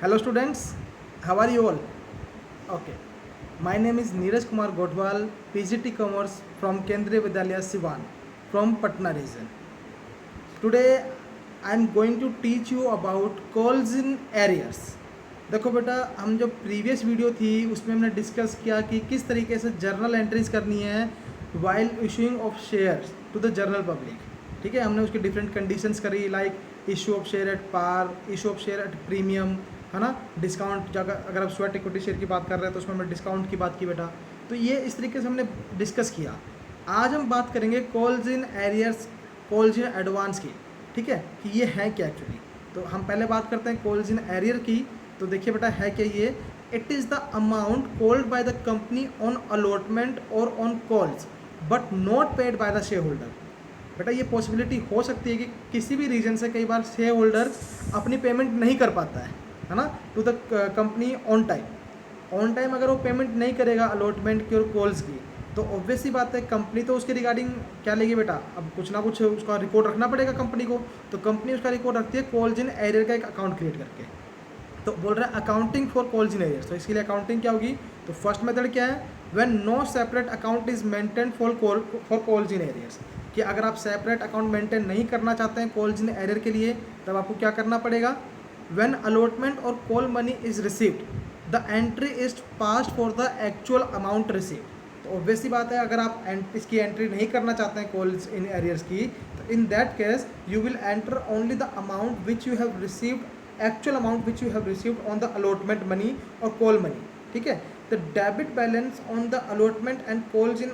Hello students, how are you all? Okay, my name is Neeraj Kumar Godwal, PGT Commerce from Kendriya Vidyalaya Siwan from Patna region. Today I am going to teach you about calls in arrears. देखो बेटा, हम जो previous video थी उसमें हमने discuss किया कि किस तरीके से जर्नल एंट्रीज करनी है while issuing of shares to the general public. ठीक है, हमने उसकी डिफरेंट कंडीशंस करी, like issue of share at par, issue of share at premium, है ना, डिस्काउंट. जगह अगर आप स्वेट इक्विटी शेयर की बात कर रहे हैं तो उसमें हमने डिस्काउंट की बात की बेटा. तो ये इस तरीके से हमने डिस्कस किया. आज हम बात करेंगे calls in arrears, calls in advance की. ठीक है, कि ये है क्या एक्चुअली. तो हम पहले बात करते हैं कॉल्स इन एरियर की. तो देखिए बेटा, है क्या ये. It is the amount called by the company on allotment और on calls but not paid by the share holder. बेटा ये पॉसिबिलिटी हो सकती है कि किसी भी रीजन से कई बार शेयर होल्डर अपनी पेमेंट नहीं कर पाता है ना, to the company on time. On time अगर वो पेमेंट नहीं करेगा अलॉटमेंट की और कॉल्स की, तो ऑब्वियस सी बात है कंपनी तो उसके रिगार्डिंग क्या लेगी बेटा. अब कुछ ना कुछ उसका रिकॉर्ड रखना पड़ेगा कंपनी को. तो कंपनी उसका रिकॉर्ड रखती है कॉल्स इन एरियर का एक अकाउंट क्रिएट करके. तो बोल रहा है accounting for calls in arrears. तो इसके लिए अकाउंटिंग क्या होगी. तो फर्स्ट मेथड क्या है, when no separate account is maintain for calls in arrears. कि अगर आप सेपरेट अकाउंट मेंटेन नहीं करना चाहते हैं कॉल्स इन एरियर के लिए, तब आपको क्या करना पड़ेगा. व्हेन अलॉटमेंट और call money is received the entry is passed for the actual amount received. तो ऑब्वियसली बात है, अगर आप इसकी एंट्री नहीं करना चाहते हैं कॉल्स इन एरियर्स की, तो in that case you will enter only the amount which you have received, actual amount which you have received on the allotment money और कॉल मनी. ठीक है, the debit balance on the allotment and calls in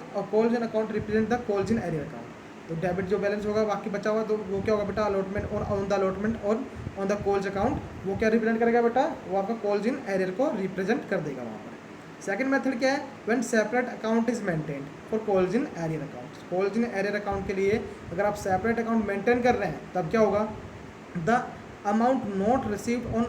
account represent the calls in arrear account. तो debit जो balance होगा बाकी बचा हुआ, तो वो क्या होगा बेटा, अलॉटमेंट और ऑन द अलॉटमेंट और ऑन द कॉल्स अकाउंट, वो क्या रिप्रेजेंट करेगा बेटा, वो आपका कॉल्स इन एरियर को रिप्रेजेंट कर देगा वहाँ पर. सेकंड मेथड क्या है, when separate account is maintained for calls in arrear account. Calls in arrear account के लिए अगर आप सेपरेट अकाउंट मेंटेन कर रहे हैं, तब क्या होगा, the amount not received on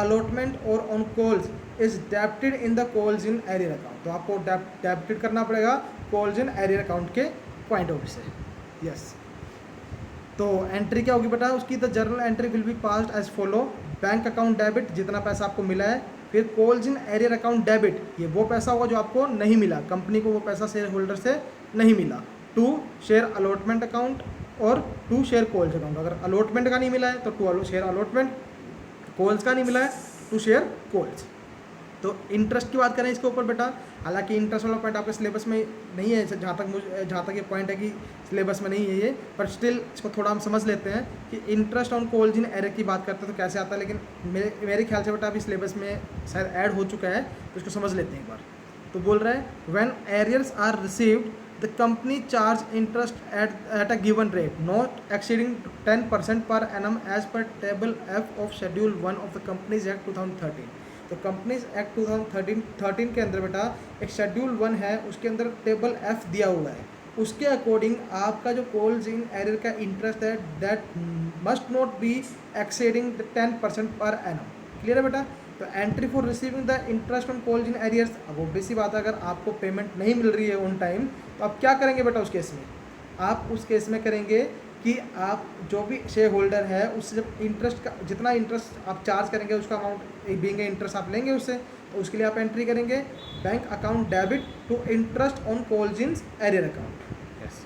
allotment और on calls is debited in the calls in arrear account. तो आपको डेबिटेड करना पड़ेगा कॉल्स इन एरियर अकाउंट के पॉइंट ऑफ व्यू से. यस, तो एंट्री क्या होगी बेटा उसकी, the journal entry will be passed as follow. Bank account debit, जितना पैसा आपको मिला है. फिर calls in arrear account debit, ये वो पैसा होगा जो आपको नहीं मिला, कंपनी को वो पैसा शेयर होल्डर से नहीं मिला. टू शेयर अलॉटमेंट अकाउंट और टू शेयर कॉल्स अकाउंट. अगर अलॉटमेंट का नहीं मिला है तो टू शेयर अलॉटमेंट, कॉल्स का नहीं मिला है टू शेयर कॉल्स. तो इंटरेस्ट की बात करें इसके ऊपर बेटा, हालांकि इंटरेस्ट वाला पॉइंट आपके सिलेबस में नहीं है, जहाँ तक ये पॉइंट है कि सिलेबस में नहीं है ये, पर स्टिल इसको थोड़ा हम समझ लेते हैं कि interest on calls in arrear की बात करते हैं तो कैसे आता है. लेकिन मेरे ख्याल से बेटा अभी सिलेबस में शायद ऐड हो चुका है, तो इसको समझ लेते हैं एक बार. तो बोल रहा है when arrears are received the company charge interest at a given rate not exceeding 10% per annum as per table F of schedule 1 of the companies act 2013. तो कंपनीज एक्ट 2013 के अंदर बेटा एक शेड्यूल 1 है, उसके अंदर टेबल एफ दिया हुआ है. उसके अकॉर्डिंग आपका जो कॉल्स इन एरियर का इंटरेस्ट है that must not be exceeding the 10% per annum. Clear है बेटा. तो entry for receiving the interest on calls in arrears, अब ऑब्वियस सी बात है, अगर आपको पेमेंट नहीं मिल रही है ऑन टाइम, तो आप क्या करेंगे बेटा उस केस में. आप उस केस में करेंगे कि आप जो भी शेयर होल्डर है उससे जब इंटरेस्ट का जितना इंटरेस्ट आप चार्ज करेंगे उसका अमाउंट बीइंग इंटरेस्ट आप लेंगे उससे. तो उसके लिए आप एंट्री करेंगे bank account debit to interest on calls in arrear account. Yes,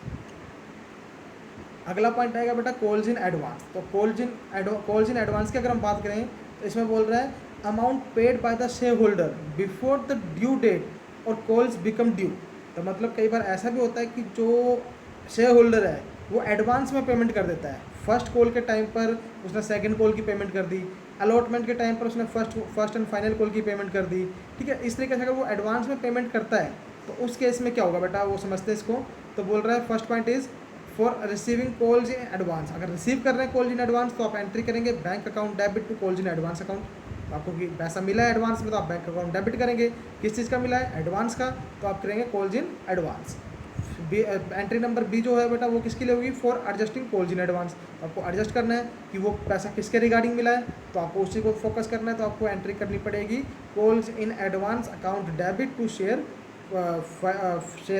अगला पॉइंट आएगा बेटा कॉल्स इन एडवांस. तो कॉल्स इन एडवांस की अगर हम बात करें तो इसमें बोल रहा है amount paid by the share holder before the due date और कॉल्स बिकम ड्यू. तो मतलब कई बार ऐसा भी होता है कि जो शेयर होल्डर है वो एडवांस में पेमेंट कर देता है. फर्स्ट कॉल के टाइम पर उसने सेकंड कॉल की पेमेंट कर दी, अलॉटमेंट के टाइम पर उसने फर्स्ट एंड फाइनल कॉल की पेमेंट कर दी. ठीक है, इस तरीके से अगर वो एडवांस में पेमेंट करता है तो उस केस में क्या होगा बेटा, वो समझते हैं इसको. तो बोल रहा है first point is for receiving calls in advance. अगर रिसीव कर रहे हैं कॉल्स इन एडवांस तो आप एंट्री करेंगे bank account debit to calls in advance account. आपको कि पैसा मिला है एडवांस में तो आप बैंक अकाउंट डेबिट करेंगे. किस चीज़ का मिला है, एडवांस का, तो आप करेंगे calls in advance. Entry number B जो है बेटा वो किसके लिए होगी, for adjusting calls in advance. आपको एडजस्ट करना है कि वो पैसा किसके रिगार्डिंग मिला है, तो आपको उसी को फोकस करना है. तो आपको एंट्री करनी पड़ेगी calls in advance account debit to share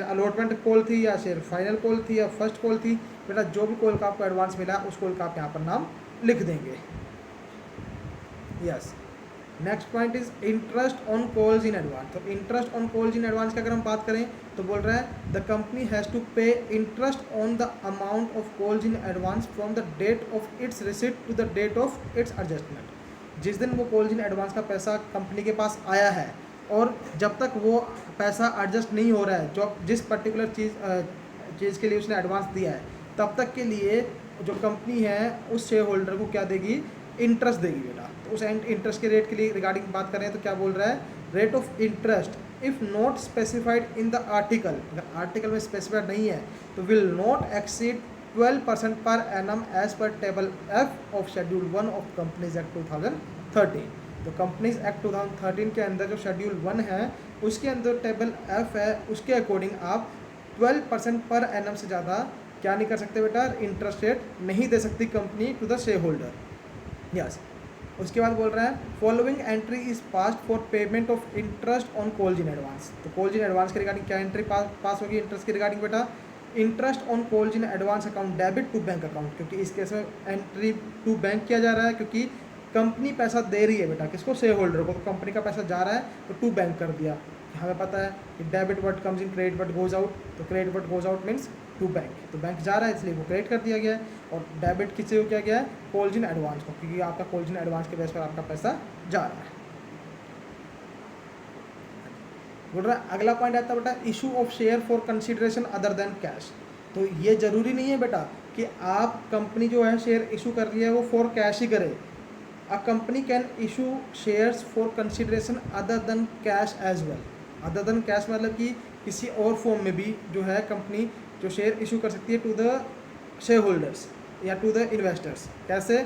allotment call थी या शेयर फाइनल कॉल थी या फर्स्ट कॉल थी. बेटा जो भी कॉल का आपको एडवांस मिला है उस कॉल का आप यहाँ पर नाम लिख देंगे. Yes, next point is interest on calls in advance. तो interest on calls in advance की अगर हम बात करें तो बोल रहा है the company has to pay interest on the amount of calls in advance from the date of its receipt to the date of its adjustment. जिस दिन वो कॉल्स इन एडवांस का पैसा कंपनी के पास आया है और जब तक वो पैसा एडजस्ट नहीं हो रहा है, जो जिस पर्टिकुलर चीज़ के लिए उसने एडवांस दिया है, तब तक के लिए जो कंपनी है उस शेयर होल्डर को क्या देगी, इंटरेस्ट देगी बेटा। तो उस इंटरेस्ट के रेट के लिए रिगार्डिंग बात करें तो क्या बोल रहा है, rate of interest if not specified in the article, अगर आर्टिकल में स्पेसिफाइड नहीं है तो will not exceed 12% per annum as per table F of schedule 1 of companies act 2013। तो कंपनीज एक्ट 2013 के अंदर जो शेड्यूल 1 है उसके अंदर टेबल एफ है, उसके अकॉर्डिंग आप 12% पर एनम से ज़्यादा क्या नहीं कर सकते बेटा, इंटरेस्ट रेट नहीं दे सकती company to the share holder. Yes, उसके बाद बोल रहा है following entry is pass for payment of interest on calls in advance. तो कॉल्स इन एडवांस के रिगार्डिंग क्या एंट्री पास होगी इंटरेस्ट के रिगार्डिंग बेटा, interest on calls in advance account debit to bank account. क्योंकि इस केस में entry to bank किया जा रहा है क्योंकि कंपनी पैसा दे रही है बेटा किसको, शेयर होल्डर को। तो कंपनी का पैसा जा रहा है तो टू बैंक कर दिया। हमें पता है कि debit word comes in, credit word goes out, तो credit word goes out means to bank. तो बैंक जा रहा है इसलिए वो क्रेडिट कर दिया गया है, और डेबिट किससे किया गया है, कॉल्स इन एडवांस को, क्योंकि आपका कॉल्स इन एडवांस के बेस पर आपका पैसा जा रहा है। बोल रहा है अगला पॉइंट आता है बेटा issue of share for consideration other than cash. तो ये जरूरी नहीं है बेटा कि आप कंपनी जो है शेयर इशू कर रही है वो फॉर कैश ही करे। A company can issue shares for consideration other than cash as well. Other than cash मतलब कि किसी और फॉर्म में भी जो है कंपनी जो शेयर इशू कर सकती है टू द शेयर होल्डर्स या टू द इन्वेस्टर्स। कैसे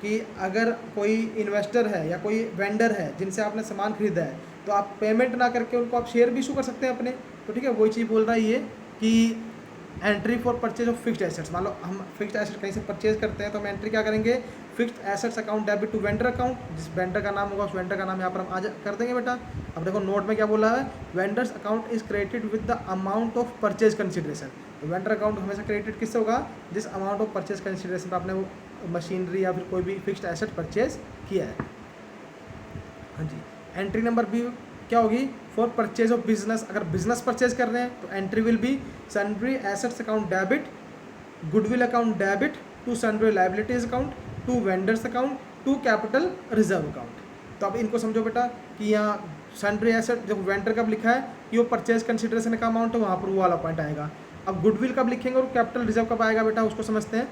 कि अगर कोई इन्वेस्टर है या कोई वेंडर है जिनसे आपने सामान खरीदा है तो आप पेमेंट ना करके उनको आप शेयर भी इशू कर सकते हैं अपने। तो ठीक है, वही चीज़ बोल रहा है ये कि entry for purchase of fixed assets. मान लो हम फिक्स्ड एसेट कहीं से परचेज करते हैं तो हम एंट्री क्या करेंगे, fixed assets account debit to vendor account. जिस वेंडर का नाम होगा उस वेंडर का नाम यहाँ पर हम कर देंगे बेटा। अब देखो नोट में क्या बोला है, vendors account is credited with the amount of purchase consideration. तो वेंडर अकाउंट हमेशा क्रेडिटेड किससे होगा, जिस अमाउंट ऑफ परचेज कंसिडरेशन पर आपने वो मशीनरी या फिर कोई भी फिक्स्ड एसेट परचेज किया है। हाँ जी, एंट्री नंबर बी क्या होगी, फॉर परचेज ऑफ बिजनेस। अगर बिजनेस परचेज कर रहे हैं तो entry will be sundry assets account debit, goodwill account debit to sundry liabilities account, to vendors account, to capital reserve account. तो अब इनको समझो बेटा कि यहाँ सन्ड्री एसेट जब वेंडर कब लिखा है कि वो परचेज कंसिडरेशन का अमाउंट है, वहाँ पर वो वाला पॉइंट आएगा। अब गुडविल कब लिखेंगे और कैपिटल रिजर्व कब आएगा बेटा, उसको समझते हैं।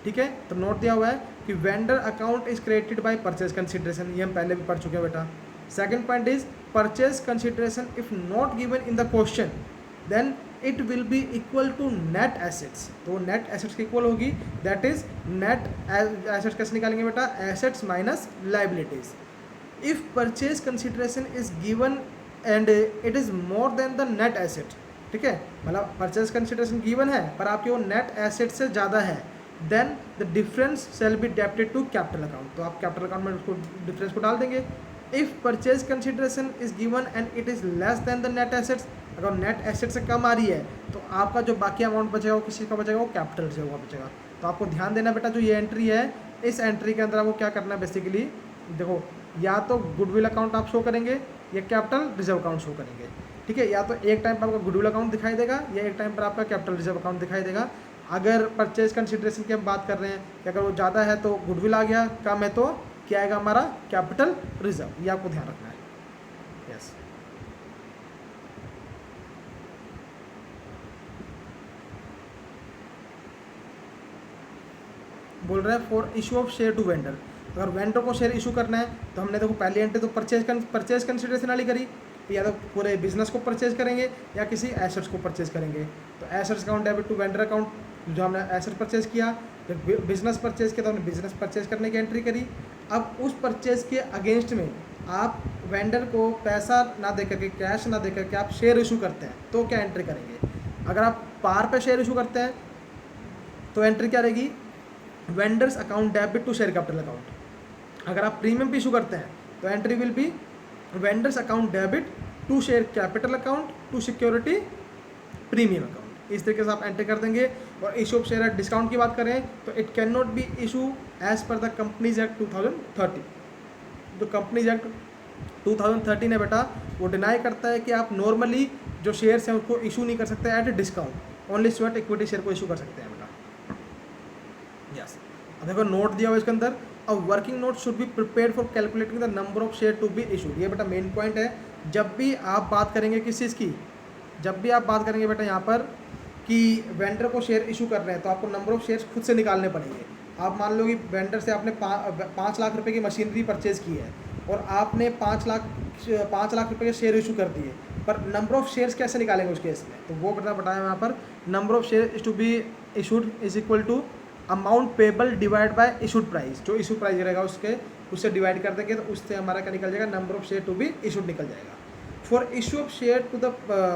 ठीक है, तो नोट दिया हुआ है कि vendor account is credited by purchase consideration, ये हम पहले भी पढ़ चुके हैं बेटा। Second point is purchase consideration if not given in the question then it will be equal to net assets. तो नेट एसेट्स की इक्वल होगी, दैट इज नेट एसेट्स कैसे निकालेंगे बेटा, assets minus liabilities. If purchase consideration is given and it is more than the net asset, ठीक है, मतलब purchase consideration given है पर आपके वो नेट एसेट से ज़्यादा है, then the difference shall be debited to capital account. तो आप कैपिटल अकाउंट में उसको डिफरेंस को डाल देंगे। If purchase consideration is given and it is less than the net assets, अगर नेट एसेट से कम आ रही है तो आपका जो बाकी अमाउंट बचेगा वो किसी का बचेगा, वो कैपिटल रिजर्व का बचेगा। तो आपको ध्यान देना बेटा, जो ये एंट्री है इस एंट्री के अंदर आपको क्या करना है बेसिकली, देखो या तो गुडविल अकाउंट आप शो करेंगे या कैपिटल रिजर्व अकाउंट शो करेंगे। ठीक है, या तो एक टाइम पर आपका गुडविल अकाउंट दिखाई देगा या एक टाइम पर आपका कैपिटल रिजर्व अकाउंट दिखाई देगा। अगर परचेज कंसिडरेशन की हम बात कर रहे हैं कि अगर वो ज़्यादा है तो गुडविल आ गया, कम है तो क्या आएगा हमारा कैपिटल रिजर्व, ये आपको ध्यान रखना है। यस, बोल रहे हैं for issue of share to vendor. अगर वेंडर को शेयर इशू करना है तो हमने देखो पहली एंट्री तो परचेज कंसिडरेशन वाली करी, या तो पूरे बिजनेस को परचेज करेंगे या किसी एसेट्स को परचेज करेंगे। तो assets account debit to vendor account, जो हमने एसेट परचेज किया, जब बिजनेस परचेज किया तो हमने बिजनेस परचेज करने की एंट्री करी। अब उस परचेज के अगेंस्ट में आप वेंडर को पैसा ना दे करके, कैश ना दे करके आप शेयर इशू करते हैं तो क्या एंट्री करेंगे। अगर आप पार पे शेयर इशू करते हैं तो एंट्री क्या रहेगी, vendors account debit to share capital account. अगर आप प्रीमियम भी इशू करते हैं तो entry will be vendors account debit to share capital account to security premium account. इस तरीके से आप एंट्री कर देंगे। और इशू ऑफ शेयर डिस्काउंट की बात करें तो it can not be issue as per the companies act 2013। जो कंपनीज एक्ट 2013 है बेटा, वो डिनाई करता है कि आप नॉर्मली जो शेयर्स हैं उसको इशू नहीं कर सकते at discount, only sweat equity share को इशू कर सकते हैं बेटा। यस, अब देखो नोट दिया हुआ इसके अंदर, a working note should be prepared for calculating the number of share to be issued. ये बेटा मेन पॉइंट है। जब भी आप बात करेंगे किस चीज़ की, जब भी आप बात करेंगे बेटा यहाँ पर कि वेंडर को शेयर इशू कर रहे हैं तो आपको नंबर ऑफ शेयर्स खुद से निकालने पड़ेंगे। आप मान लो कि वेंडर से आपने 5 लाख रुपए की मशीनरी परचेज़ की है और आपने 5 लाख रुपए के शेयर इशू कर दिए, पर नंबर ऑफ शेयर्स कैसे निकालेंगे उस केस में, तो वो बेटा बताया यहाँ पर, number of share is to be issued is equal to amount payable divide by issued price. जो इशू प्राइस रहेगा उससे डिवाइड कर देंगे तो उससे हमारा क्या निकल जाएगा, number of share to be issued निकल जाएगा। For issue of share to the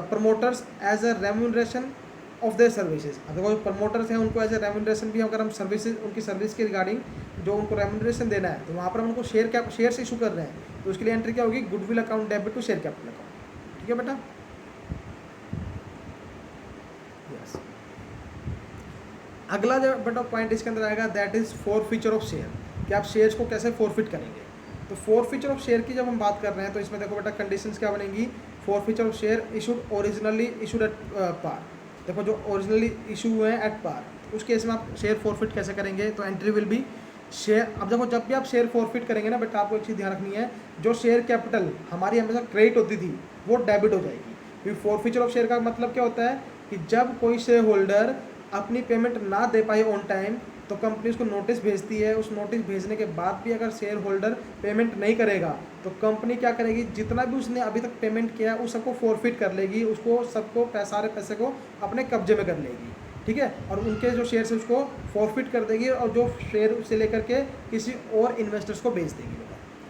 promoters as a remuneration of their services. अब देखो प्रमोटर्स हैं उनको एज ए रेम्यूनरेशन भी, अगर हम सर्विसेज उनकी सर्विस के रिगार्डिंग जो उनको रेम्यूनरेशन देना है तो वहाँ पर हम उनको शेयर्स इशू कर रहे हैं, तो उसके लिए एंट्री क्या होगी, goodwill account debit to share capital account. ठीक है बेटा। यस, अगला जो बेटा पॉइंट इसके अंदर आएगा that is forfeiture of share, कि आप शेयर्स को कैसे फॉरफिट करेंगे। तो फॉरफीचर ऑफ शेयर की जब हम बात कर रहे हैं तो इसमें देखो बेटा कंडीशंस क्या बनेंगी, forfeiture of share issued originally issued at par. देखो जो ओरिजिनली इशू हुए हैं एट पार, उस केस में आप शेयर फॉरफिट कैसे करेंगे, तो एंट्री विल बी शेयर। अब देखो जब भी आप शेयर फॉरफिट करेंगे ना बेटा, आपको एक चीज़ ध्यान रखनी है, जो शेयर कैपिटल हमारी हमेशा क्रेडिट होती थी वो डेबिट हो जाएगी। क्योंकि फॉरफीचर ऑफ शेयर का मतलब क्या होता है कि जब कोई शेयर होल्डर अपनी पेमेंट ना दे पाए ऑन टाइम तो कंपनी उसको नोटिस भेजती है, उस नोटिस भेजने के बाद भी अगर शेयर होल्डर पेमेंट नहीं करेगा तो कंपनी क्या करेगी, जितना भी उसने अभी तक पेमेंट किया है उस सबको फॉरफिट कर लेगी, उसको सबको सारे पैसे को अपने कब्जे में कर लेगी। ठीक है, और उनके जो शेयर है उसको फॉरफिट कर देगी और जो शेयर उसे लेकर के किसी और इन्वेस्टर्स को बेच देगी।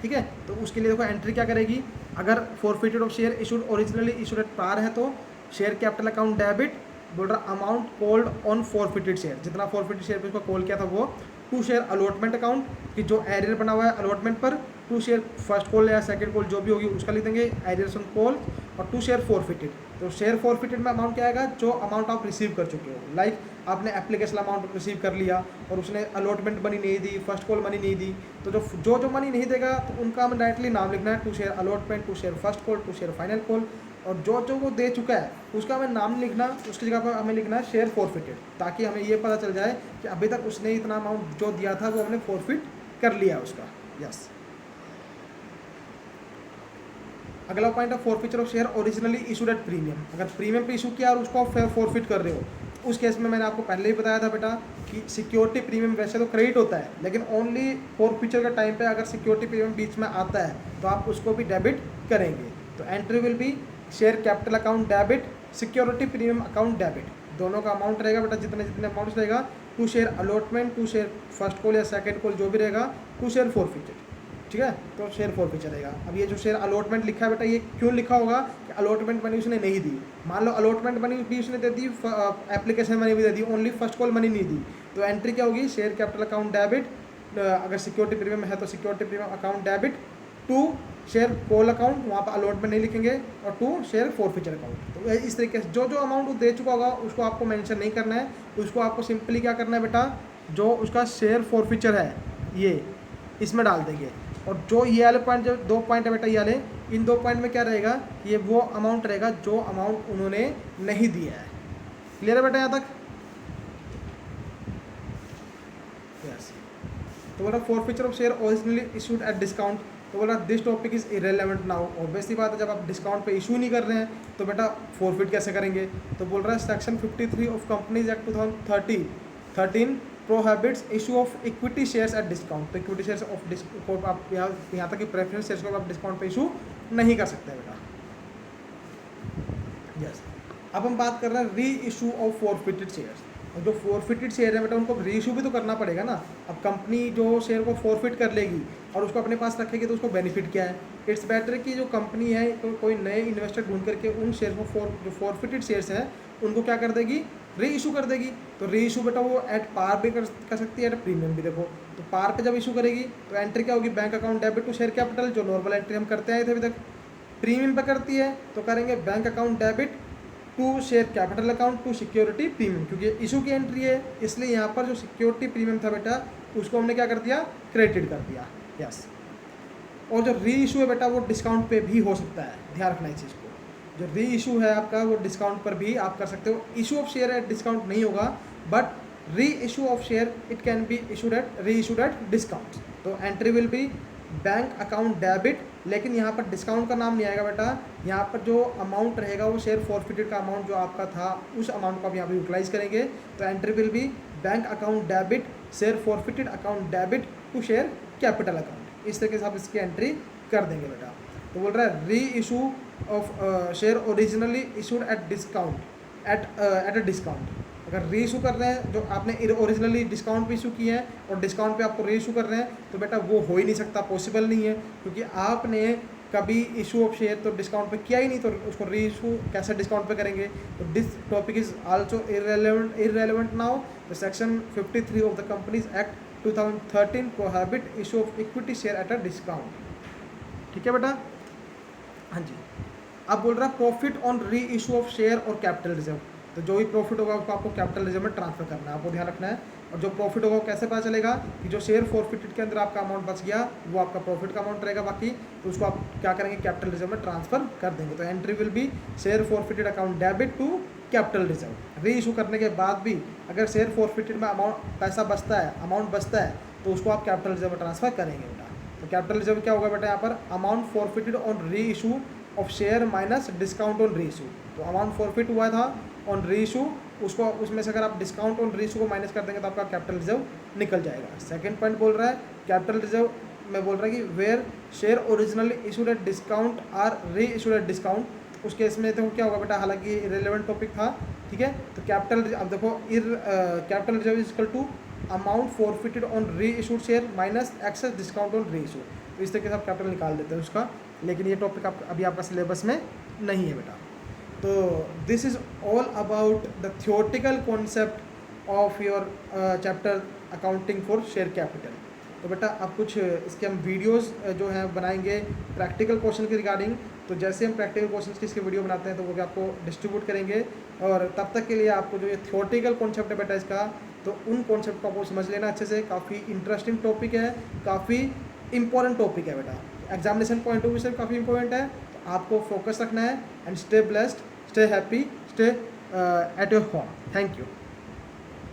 ठीक है, तो उसके लिए देखो एंट्री क्या करेगी, अगर forfeited of share issued originally issued at par है तो शेयर कैपिटल अकाउंट डेबिट, बोल रहा amount called on forfeited share, जितना फॉरफिटेड शेयर पे उसको कॉल किया था वो, टू शेयर अलॉटमेंट अकाउंट कि जो एरियर बना हुआ है अलॉटमेंट पर, टू शेयर फर्स्ट कॉल या सेकंड कॉल जो भी होगी उसका लिख देंगे एरियर्स ऑन कॉल, और टू शेयर फॉरफिटेड। तो शेयर फॉरफिटेड में अमाउंट क्या आएगा, जो अमाउंट आप रिसीव कर चुके हो, लाइक आपने एप्लीकेशन अमाउंट रिसीव कर लिया और उसने अलॉटमेंट मनी नहीं दी, फर्स्ट कॉल मनी नहीं दी, तो जो मनी नहीं देगा तो उनका हमें डायरेक्टली नाम लिखना है, to share allotment, to share first call, to share final call, और जो वो दे चुका है उसका हमें नाम लिखना, उसकी जगह पर हमें लिखना है शेयर फॉरफिटेड, ताकि हमें ये पता चल जाए कि अभी तक उसने इतना अमाउंट जो दिया था वो हमने फॉरफिट कर लिया उसका। यस, अगला पॉइंट है forfeiture of share originally issued at premium. अगर प्रीमियम पे इशू किया और उसको आप फॉरफिट कर रहे हो, उस केस में मैंने आपको पहले ही बताया था बेटा कि सिक्योरिटी प्रीमियम वैसे तो क्रेडिट होता है, लेकिन ओनली फॉरफिचर के टाइम पे अगर सिक्योरिटी प्रीमियम बीच में आता है तो आप उसको भी डेबिट करेंगे। तो entry will be share capital account debit, security premium account debit, दोनों का अमाउंट रहेगा बेटा जितने अमाउंट रहेगा, to share allotment, to share first call या सेकंड कॉल जो भी रहेगा, टू शेयर फॉरफिटेड। ठीक है, तो शेयर फॉरफिचर रहेगा। अब ये जो शेयर अलॉटमेंट लिखा है बेटा, ये क्यों लिखा होगा कि अलॉटमेंट मनी उसने नहीं दी, मान लो अलॉटमेंट मनी भी उसने दे दी, एप्लीकेशन मनी भी दे दी, ओनली फर्स्ट कॉल मनी नहीं दी, तो एंट्री क्या होगी, शेयर कैपिटल अकाउंट डेबिट, अगर सिक्योरिटी प्रीमियम है तो security premium account debit, to share call account, वहाँ पर अलॉटमेंट नहीं लिखेंगे, और टू शेयर फॉरफिचर अकाउंट। तो इस तरीके से जो अमाउंट वो दे चुका होगा उसको आपको मेंशन नहीं करना है, उसको आपको सिंपली क्या करना है बेटा, जो उसका शेयर फॉरफिचर है ये इसमें डाल देंगे, और जो ये वाले पॉइंट, जो 2 पॉइंट है बेटा ये वाले, इन 2 पॉइंट में क्या रहेगा, ये वो अमाउंट रहेगा जो अमाउंट उन्होंने नहीं दिया है। क्लियर है बेटा यहाँ तक? यस, तो बोला forfeiture of share originally issued at discount, तो बोला this topic is irrelevant now. Obviously बात है, जब आप डिस्काउंट पे इशू नहीं कर रहे हैं तो बेटा फॉरफिट कैसे करेंगे, तो बोल रहा है section 53 of companies act 2013 prohibits issue of equity shares at discount. तो इक्विटी शेयर्स ऑफ डिस्काउंट आप यहाँ तक कि प्रेफरेंस शेयर्स को आप डिस्काउंट पे इशू नहीं कर सकते बेटा। यस, अब हम बात कर रहे हैं री इशू ऑफ फॉरफिटेड शेयर्स। और जो फॉरफिटेड शेयर है बेटा उनको री इशू भी तो करना पड़ेगा ना। अब कंपनी जो शेयर को फॉरफिट कर लेगी और उसको अपने पास रखेगी तो उसको बेनिफिट क्या है, इट्स बेटर कि जो कंपनी है तो कोई नए इन्वेस्टर ढूंढ करके उन शेयर को जो फॉरफिटेड शेयर्स हैं उनको क्या कर देगी, री इशू कर देगी। तो री इशू बेटा वो एट पार भी कर सकती है, एट प्रीमियम भी। देखो तो पार पे जब इशू करेगी तो एंट्री क्या होगी, bank account debit to share capital, जो नॉर्मल एंट्री हम करते आए थे अभी तक। प्रीमियम पे करती है तो करेंगे bank account debit to share capital account to security premium, क्योंकि इशू की एंट्री है इसलिए यहाँ पर जो सिक्योरिटी प्रीमियम था बेटा उसको हमने क्या कर दिया, क्रेडिट कर दिया। यस, और जो री इशू है बेटा वो डिस्काउंट पे भी हो सकता है, ध्यान रखना इस चीज़ को। जो री इशू है आपका वो डिस्काउंट पर भी आप कर सकते हो। Issue of share at discount नहीं होगा, बट री issue of share it can be issued at री इशूड एट डिस्काउंट। तो entry will be bank account debit, लेकिन यहाँ पर डिस्काउंट का नाम नहीं आएगा बेटा। यहाँ पर जो अमाउंट रहेगा वो शेयर फॉरफिटेड का अमाउंट जो आपका था उस अमाउंट को आप यहाँ पर यूटिलाइज करेंगे। तो entry will be bank account debit share forfeited account debit to share capital account. इस तरीके से आप इसकी एंट्री कर देंगे बेटा। तो बोल रहा है री issue of share originally issued at discount at a discount. अगर री इशू कर रहे हैं जो आपने ओरिजिनली डिस्काउंट पे इशू किए हैं और डिस्काउंट पे आपको री इशू कर रहे हैं, तो बेटा वो हो ही नहीं सकता, पॉसिबल नहीं है, क्योंकि आपने कभी इशू ऑफ शेयर तो डिस्काउंट पे किया ही नहीं, तो उसको री इशू कैसे डिस्काउंट पे करेंगे। तो this topic is also irrelevant now. The section 53 of the companies act 2013 prohibit issue of equity share at a discount. ठीक है बेटा, हाँ जी। अब बोल रहा है प्रॉफिट ऑन री इशू ऑफ शेयर और कैपिटल रिजर्व। तो जो भी प्रॉफिट होगा उसको आपको कैपिटल रिजर्व में ट्रांसफर करना है, आपको ध्यान रखना है। और जो प्रॉफिट होगा वो कैसे पता चलेगा कि जो शेयर फॉरफिटेड के अंदर आपका अमाउंट बच गया वो आपका प्रॉफिट का अमाउंट रहेगा, बाकी तो उसको आप क्या करेंगे कैपिटल रिजर्व में ट्रांसफर कर देंगे। तो entry will be share forfeited account debit to capital reserve. Reissue करने के बाद भी अगर शेयर फॉरफिटेड में अमाउंट पैसा बचता है, अमाउंट बचता है, तो उसको आप कैपिटल रिजर्व में ट्रांसफर करेंगे बेटा। तो कैपिटल रिजर्व क्या होगा बेटा, यहाँ पर अमाउंट फॉरफिटेड ऑन री issue of share minus discount on reissue. तो अमाउंट फॉरफिट हुआ था ऑन री इशू, उसको उसमें से अगर आप डिस्काउंट ऑन री इशू को माइनस कर देंगे तो आपका कैपिटल रिजर्व निकल जाएगा। सेकंड पॉइंट बोल रहा है कैपिटल रिजर्व में बोल रहा है कि where share originally issued at discount are reissued at discount. उस केस में देखो क्या होगा बेटा, हालांकि रिलेवेंट टॉपिक था, ठीक है। तो कैपिटल अब देखो capital reserve is equal to amount forfeited on reissued share minus excess discount on reissue. तो इस तरीके से आप कैपिटल निकाल देते हैं उसका, लेकिन ये टॉपिक आप अभी आपका सिलेबस में नहीं है बेटा। तो this is all about the theoretical concept of your chapter accounting for share capital. तो बेटा अब कुछ इसके हम वीडियोस जो हैं बनाएंगे प्रैक्टिकल क्वेश्चन के रिगार्डिंग। तो जैसे हम प्रैक्टिकल क्वेश्चन की इसके वीडियो बनाते हैं तो वो भी आपको डिस्ट्रीब्यूट करेंगे, और तब तक के लिए आपको जो ये थियोरेटिकल कॉन्सेप्ट है बेटा इसका, तो उन कॉन्सेप्ट को आपको समझ लेना अच्छे से। काफ़ी इंटरेस्टिंग टॉपिक है, काफ़ी इंपॉर्टेंट टॉपिक है बेटा, एग्जामिनेशन पॉइंट ऑफ व्यू से काफ़ी इंपॉर्टेंट है। तो आपको फोकस रखना है and stay blessed, stay happy, stay at your home. Thank you.